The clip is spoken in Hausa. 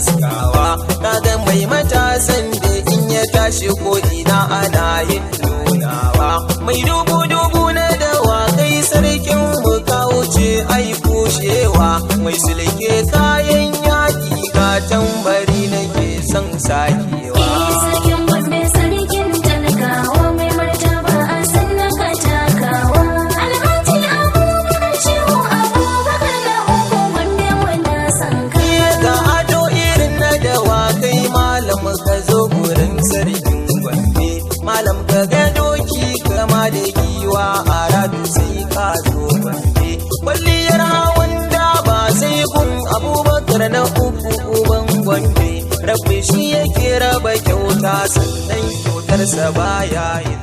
haskawa. Kaga mai matasan da in ya tashi ko ina ana yin nunawa. Mai dubu na dawakai sarkin mu ka wuce ai kushewa. Mai sulke kayan yaƙi ga tambari nake son sakewa. Ka zo gurin sarkin Gombe, malam ka ga doki kama da giwa a radu sai ka zo Gombe. Kwalliyar hawan da ba sai kun Abubakar na uku uban Gombe. Rabbi shi yake raba kyauta sannan kyautarsa baya yin